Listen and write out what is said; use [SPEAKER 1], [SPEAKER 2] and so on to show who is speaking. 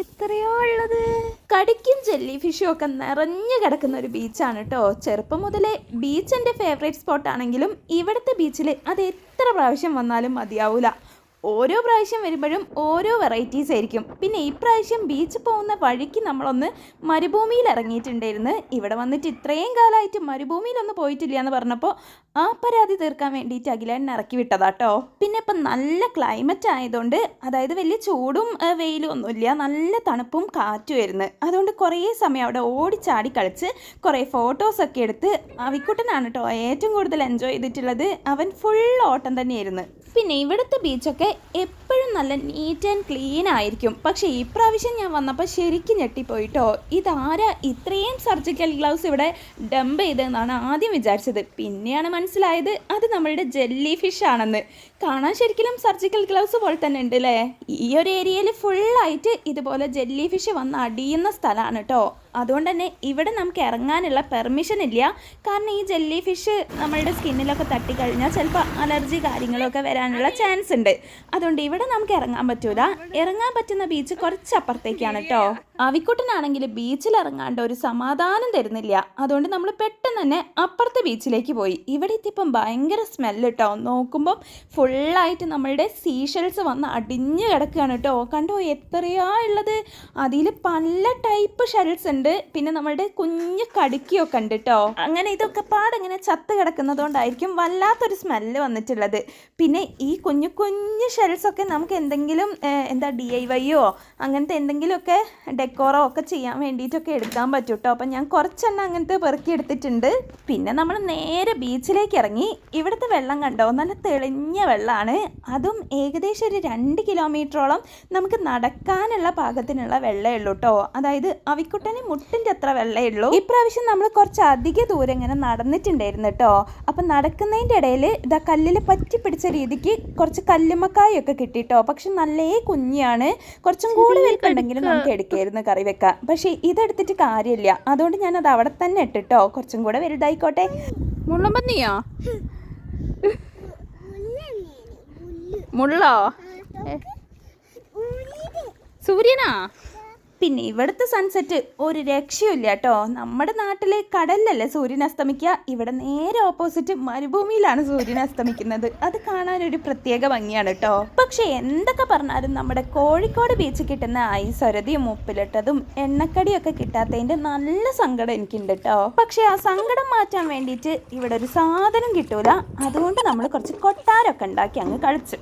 [SPEAKER 1] എത്രയോ ഉള്ളത്. കടിക്കും ജെല്ലി ഫിഷും ഒക്കെ നിറഞ്ഞു കിടക്കുന്ന ഒരു ബീച്ചാണ് കേട്ടോ. ചെറുപ്പം മുതലേ ബീച്ച് എൻ്റെ ഫേവറേറ്റ് സ്പോട്ടാണെങ്കിലും ഇവിടുത്തെ ബീച്ചിൽ അത് എത്ര പ്രാവശ്യം വന്നാലും മതിയാവൂല. ഓരോ പ്രാവശ്യം വരുമ്പോഴും ഓരോ വെറൈറ്റീസ് ആയിരിക്കും. പിന്നെ ഈ പ്രാവശ്യം ബീച്ച് പോകുന്ന വഴിക്ക് നമ്മളൊന്ന് മരുഭൂമിയിൽ ഇറങ്ങിയിട്ടുണ്ടായിരുന്നു. ഇവിടെ വന്നിട്ട് ഇത്രയും കാലമായിട്ട് മരുഭൂമിയിലൊന്നും പോയിട്ടില്ല എന്ന് പറഞ്ഞപ്പോൾ ആ പരാതി തീർക്കാൻ വേണ്ടിയിട്ട് അഖിലേട്ടൻ ഇറക്കി വിട്ടതാട്ടോ. പിന്നെ ഇപ്പം നല്ല ക്ലൈമറ്റ് ആയതുകൊണ്ട്, അതായത് വലിയ ചൂടും വെയിലും ഒന്നുമില്ല, നല്ല തണുപ്പും കാറ്റും ആയിരുന്നു. അതുകൊണ്ട് കുറേ സമയം അവിടെ ഓടിച്ചാടി കളിച്ച് കുറേ ഫോട്ടോസൊക്കെ എടുത്ത് അവിക്കുട്ടനാണ് കേട്ടോ ഏറ്റവും കൂടുതൽ എൻജോയ് ചെയ്തിട്ടുള്ളത്. അവൻ ഫുൾ ഓട്ടം തന്നെയായിരുന്നു. പിന്നെ ഇവിടുത്തെ ബീച്ചൊക്കെ എപ്പോഴും നല്ല നീറ്റ് ആൻഡ് ക്ലീൻ ആയിരിക്കും. പക്ഷേ ഈ പ്രാവശ്യം ഞാൻ വന്നപ്പോൾ ശരിക്കും ഞെട്ടിപ്പോയിട്ടോ. ഇതാരാ ഇത്രയും സർജിക്കൽ ഗ്ലൗസ് ഇവിടെ ഡംപ് ചെയ്തതെന്നാണ് ആദ്യം വിചാരിച്ചത്. പിന്നെയാണ് മനസ്സിലായത് അത് നമ്മളുടെ ജെല്ലി ഫിഷ് ആണെന്ന്. കാണാൻ ശരിക്കും സർജിക്കൽ ഗ്ലൗസ് പോലെ തന്നെ ഉണ്ട് അല്ലേ. ഈ ഒരു ഏരിയയിൽ ഫുള്ളായിട്ട് ഇതുപോലെ ജെല്ലി ഫിഷ് വന്ന് അടിയുന്ന സ്ഥലമാണ് കേട്ടോ. അതുകൊണ്ട് തന്നെ ഇവിടെ നമുക്ക് ഇറങ്ങാനുള്ള പെർമിഷൻ ഇല്ല. കാരണം ഈ ജെല്ലി ഫിഷ് നമ്മളുടെ സ്കിന്നിലൊക്കെ തട്ടിക്കഴിഞ്ഞാൽ ചിലപ്പോൾ അലർജി കാര്യങ്ങളൊക്കെ വരാനുള്ള ചാൻസ് ഉണ്ട്. അതുകൊണ്ട് ഇവിടെ നമുക്ക് ഇറങ്ങാൻ പറ്റൂല. ഇറങ്ങാൻ പറ്റുന്ന ബീച്ച് കുറച്ചപ്പുറത്തേക്കാണ് കേട്ടോ. അവിക്കുട്ടനാണെങ്കിൽ ബീച്ചിൽ ഇറങ്ങാണ്ട് ഒരു സമാധാനം തരുന്നില്ല. അതുകൊണ്ട് നമ്മൾ പെട്ടെന്ന് തന്നെ അപ്പുറത്തെ ബീച്ചിലേക്ക് പോയി. ഇവിടെ എത്തിയപ്പം ഭയങ്കര സ്മെല്ല് കേട്ടോ. നോക്കുമ്പം ഫുള്ളായിട്ട് നമ്മളുടെ സീഷെൽസ് വന്ന് അടിഞ്ഞു കിടക്കുകയാണ് കേട്ടോ. കണ്ടോ എത്രയാ ഉള്ളത്. അതിൽ പല ടൈപ്പ് ഷെൽസ് ഉണ്ട്. പിന്നെ നമ്മളുടെ കുഞ്ഞു കടുക്കിയൊക്കെ ഉണ്ട് കേട്ടോ. അങ്ങനെ ഇതൊക്കെ പാടിങ്ങനെ ചത്ത് കിടക്കുന്നതുകൊണ്ടായിരിക്കും വല്ലാത്തൊരു സ്മെല്ല് വന്നിട്ടുള്ളത്. പിന്നെ ഈ കുഞ്ഞു കുഞ്ഞു ഷെൽസൊക്കെ നമുക്ക് എന്തെങ്കിലും DIYയോ അങ്ങനത്തെ എന്തെങ്കിലുമൊക്കെ ഡെക്കോറോ ഒക്കെ ചെയ്യാൻ വേണ്ടിയിട്ടൊക്കെ എടുക്കാൻ പറ്റും കേട്ടോ. അപ്പം ഞാൻ കുറച്ചെണ്ണം അങ്ങനത്തെ പെറുക്കി എടുത്തിട്ടുണ്ട്. പിന്നെ നമ്മൾ നേരെ ബീച്ചിലേക്ക് ഇറങ്ങി. ഇവിടുത്തെ വെള്ളം കണ്ടോ, നല്ല തെളിഞ്ഞ വെള്ളമാണ്. അതും ഏകദേശം ഒരു 2 കിലോമീറ്ററോളം നമുക്ക് നടക്കാനുള്ള പാകത്തിനുള്ള വെള്ളമേ ഉള്ളൂ കേട്ടോ. അതായത് അവിക്കുട്ടന് മുട്ടിൻ്റെ അത്ര വെള്ളമേ ഉള്ളൂ. ഇപ്രാവശ്യം നമ്മൾ കുറച്ച് അധിക ദൂരം ഇങ്ങനെ നടന്നിട്ടുണ്ടായിരുന്നു കേട്ടോ. അപ്പം നടക്കുന്നതിൻ്റെ ഇടയിൽ ഇതാ കല്ലിൽ പറ്റി പിടിച്ച രീതിക്ക് കുറച്ച് കല്ലുമ്മക്കായൊക്കെ കിട്ടിട്ടോ. പക്ഷെ നല്ലേ കുഞ്ഞാണ്. കുറച്ചും കൂടി വലിപ്പുണ്ടെങ്കിലും നമുക്ക് എടുക്കായിരുന്നു കറി വെക്കാം. പക്ഷേ ഇതെടുത്തിട്ട് കാര്യമില്ല. അതുകൊണ്ട് ഞാനത് അവിടെ തന്നെ ഇട്ടിട്ടോ. കുറച്ചും കൂടെ വലുതായിക്കോട്ടെ.
[SPEAKER 2] മുള്ളമ്പന്നിയോ മുള്ളോ സൂര്യനാ?
[SPEAKER 1] പിന്നെ ഇവിടുത്തെ സൺസെറ്റ് ഒരു രക്ഷയില്ല കേട്ടോ. നമ്മുടെ നാട്ടിലെ കടലിലല്ലേ സൂര്യൻ അസ്തമിക്കുക. ഇവിടെ നേരെ ഓപ്പോസിറ്റ് മരുഭൂമിയിലാണ് സൂര്യൻ അസ്തമിക്കുന്നത്. അത് കാണാനൊരു പ്രത്യേക ഭംഗിയാണ് കേട്ടോ. പക്ഷെ എന്തൊക്കെ പറഞ്ഞാലും നമ്മുടെ കോഴിക്കോട് ബീച്ചിൽ കിട്ടുന്ന ഐസൊരതിയും ഉപ്പിലിട്ടതും എണ്ണക്കടിയൊക്കെ കിട്ടാത്തതിൻ്റെ നല്ല സങ്കടം എനിക്കുണ്ട് കേട്ടോ. പക്ഷെ ആ സങ്കടം മാറ്റാൻ വേണ്ടിയിട്ട് ഇവിടെ ഒരു സാധനം കിട്ടൂല. അതുകൊണ്ട് നമ്മൾ കുറച്ച് കൊട്ടാരമൊക്കെ ഉണ്ടാക്കി അങ്ങ് കളിച്ചു.